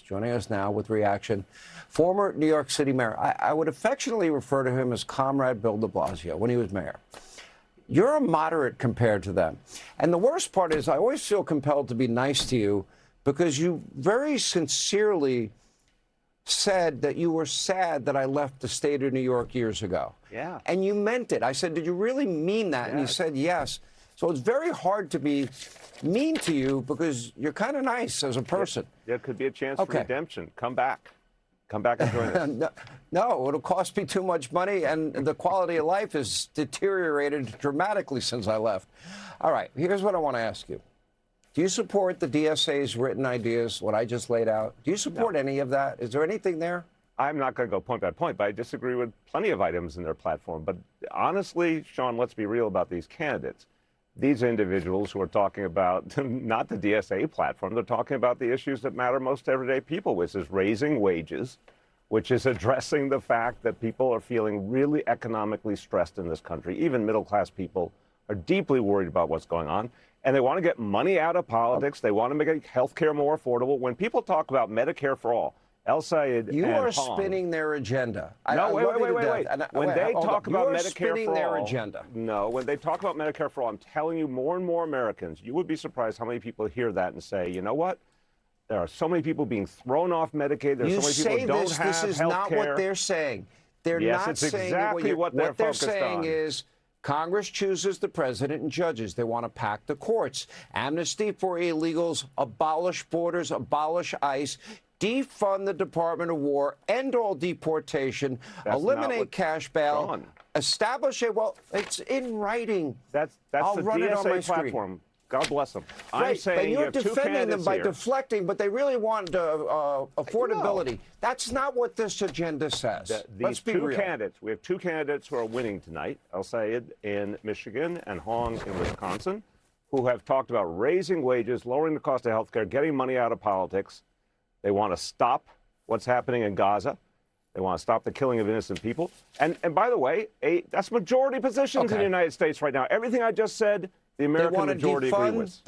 joining us now with reaction. Former New York City mayor. I would affectionately refer to him as Comrade Bill de Blasio when he was mayor. You're a moderate compared to them. And the worst part is I always feel compelled to be nice to you because you very sincerely said that you were sad that I left the state of New York years ago. Yeah. And you meant it. I said, did you really mean that? Yes. And you said yes. So it's very hard to be mean to you because you're kind of nice as a person. There could be a chance for redemption. Come back. Come back and join us. No, it'll cost me too much money, and the quality of life has deteriorated dramatically since I left. All right, here's what I want to ask you. Do you support the DSA's written ideas, what I just laid out? Do you support any of that? Is there anything there? I'm not going to go point by point, but I disagree with plenty of items in their platform. But honestly, Sean, let's be real about these candidates. These individuals who are talking about not the DSA platform, they're talking about the issues that matter most to everyday people, which is raising wages, which is addressing the fact that people are feeling really economically stressed in this country. Even middle-class people are deeply worried about what's going on. And they want to get money out of politics. They want to make health care more affordable. When people talk about Medicare for all, El Sayed You and are Hong, spinning their agenda. No, wait. When they talk about Medicare for their all, agenda. No, when they talk about Medicare for all, I'm telling you, more and more Americans, you would be surprised how many people hear that and say, you know what? There are so many people being thrown off Medicaid. There are so many people who don't have health care. This is not what they're saying. They're yes, not it's saying exactly what they're focused saying on. is Congress chooses the president and judges. They want to pack the courts. Amnesty for illegals, abolish borders, abolish ICE, defund the Department of War, end all deportation, eliminate cash bail, establish a, well, it's in writing. That's I'll the run DSA it on my platform. screen. God bless them. Right, I'm saying you're defending them by here. deflecting, but they really want affordability. No. That's not what this agenda says. Let's be real. Candidates, we have two candidates who are winning tonight, El Sayed in Michigan and Hong in Wisconsin, who have talked about raising wages, lowering the cost of health care, getting money out of politics. They want to stop what's happening in Gaza. They want to stop the killing of innocent people. And by the way, that's majority positions in the United States right now. Everything I just said, the American majority agree with.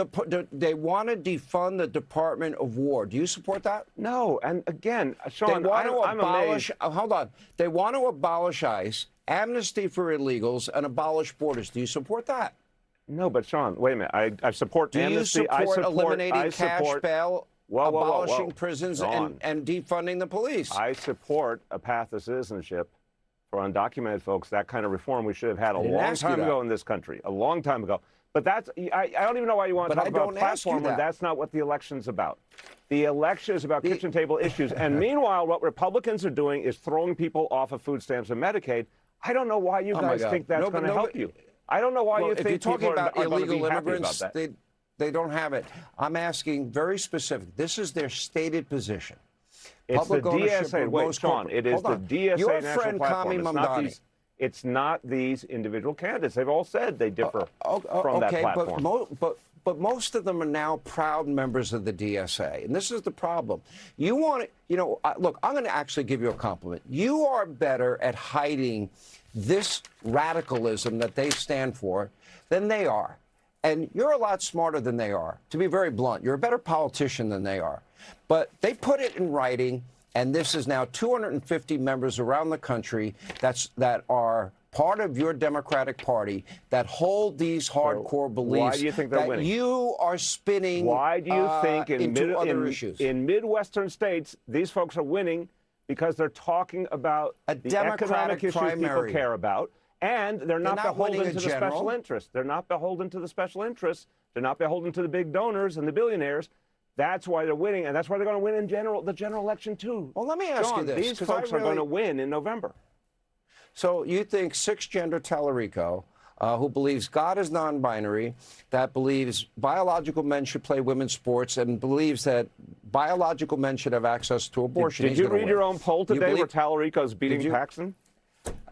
They want to defund the Department of War. Do you support that? No. And again, Sean, I'm amazed. Hold on. They want to abolish ICE, amnesty for illegals, and abolish borders. Do you support that? No, but Sean, wait a minute. I support amnesty. I support eliminating cash bail, abolishing prisons, Sean, and defunding the police. I support a path to citizenship for undocumented folks. That kind of reform we should have had a long time ago in this country, a long time ago. But that's, I don't even know why you want to talk about platform when that's not what the election's about. The election is about kitchen table issues. And meanwhile, what Republicans are doing is throwing people off of food stamps and Medicaid. I don't know why you guys think that's going to help you. I don't know why you think people are going to be illegal immigrants, about that. They don't have it. I'm asking very specific. This is their stated position. It's Public the DSA. Wait, Sean, it is the DSA Your national friend platform. Kami Mamdani. It's not these individual candidates. They've all said they differ from that platform. But most of them are now proud members of the DSA. And this is the problem. You want to, look, I'm going to actually give you a compliment. You are better at hiding this radicalism that they stand for than they are. And you're a lot smarter than they are, to be very blunt. You're a better politician than they are. But they put it in writing. And this is now 250 members around the country that are part of your Democratic Party that hold these hardcore beliefs. Why do you think they're winning? You are spinning Why do you think other issues? In Midwestern states, these folks are winning because they're talking about the economic issues people care about, and they're not beholden to the special interests. They're not beholden to the special interests. They're not beholden to the big donors and the billionaires. That's why they're winning, and that's why they're going to win in the general election, too. Well, let me ask you this. These folks are going to win in November. So you think cisgender Tallarico, who believes God is non-binary, that believes biological men should play women's sports, and believes that biological men should have access to abortion. Did you read your own poll today where Tallarico's beating Paxton?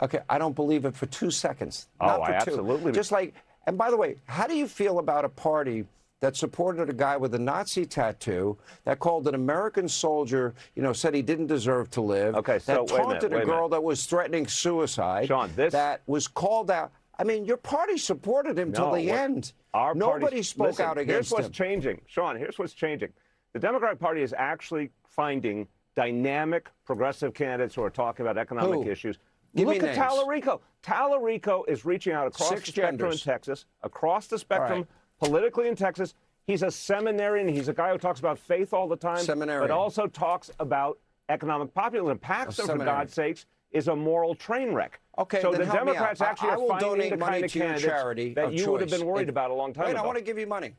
Okay, I don't believe it for 2 seconds. Oh, I absolutely. Just like, and by the way, how do you feel about a party that supported a guy with a Nazi tattoo, that called an American soldier, said he didn't deserve to live, that taunted a girl that was threatening suicide, Sean, that was called out? I mean, your party supported him till the end. Nobody spoke out against him. Here's what's changing. Sean, here's what's changing. The Democratic Party is actually finding dynamic progressive candidates who are talking about economic issues. Give Look me at names. Talarico. Talarico is reaching out across Six the spectrum genders. in Texas, across the spectrum politically in Texas. He's a seminarian. He's a guy who talks about faith all the time, but also talks about economic populism. Paxton, for God's sakes, is a moral train wreck. Okay, so then the help me Democrats out. actually I will are finding donate the money kind of to your candidates charity that of you would have choice. been worried about a long time ago. I want to give you money.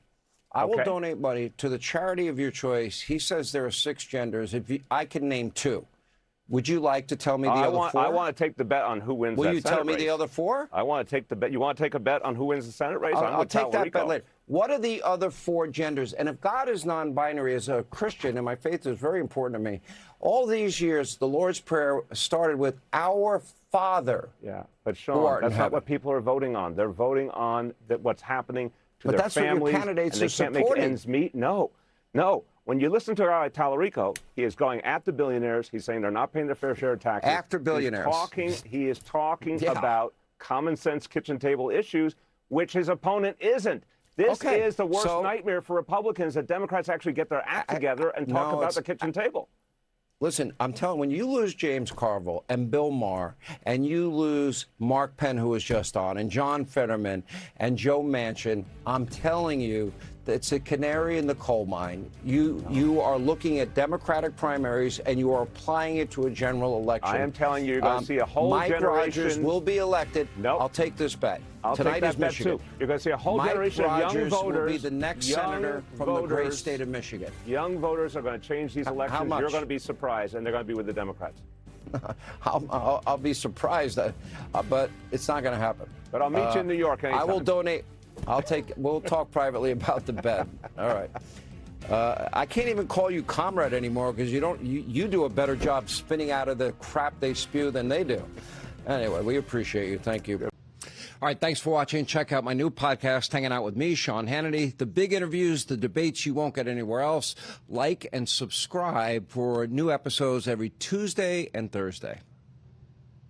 I will donate money to the charity of your choice. He says there are 6 genders. I can name 2. Would you like to tell me the other 4? I want to take the bet on who wins that Senate race. Will you tell me the other 4? I want to take the bet. You want to take a bet on who wins the Senate race? I'll take that bet later. What are the other 4 genders? And if God is non-binary, as a Christian, and my faith is very important to me, all these years, the Lord's Prayer started with Our Father. Yeah, but Sean, that's not what people are voting on. They're voting on what's happening to their families. But that's what your candidates are supporting. They can't make ends meet. No. When you listen to a guy like Talarico, he is going at the billionaires. He's saying they're not paying their fair share of taxes. After billionaires. He is talking about common sense kitchen table issues, which his opponent isn't. This is the worst nightmare for Republicans, that Democrats actually get their act together and talk about the kitchen table. Listen, I'm telling you, when you lose James Carville and Bill Maher, and you lose Mark Penn, who was just on, and John Fetterman, and Joe Manchin, I'm telling you, it's a canary in the coal mine. You are looking at Democratic primaries, and you are applying it to a general election. I am telling you, you're going to see a whole generation. Mike Rogers will be elected. Nope. I'll take this bet. I'll Tonight take that is bet Michigan. Too. You're going to see a whole generation of young voters. Will be the next senator from the great state of Michigan. Young voters are going to change these elections. How much? You're going to be surprised, and they're going to be with the Democrats. I'll be surprised, but it's not going to happen. But I'll meet you in New York anytime. I will donate. We'll talk privately about the bet. All right. I can't even call you comrade anymore because you do a better job spinning out of the crap they spew than they do. Anyway, we appreciate you. Thank you. All right, thanks for watching. Check out my new podcast, Hanging Out with Me, Sean Hannity. The big interviews, the debates you won't get anywhere else. Like and subscribe for new episodes every Tuesday and Thursday.